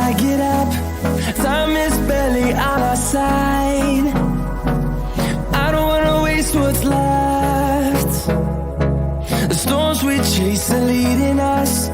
I get up, time is barely on our side. I don't wanna waste what's left. The storms we chase are leading us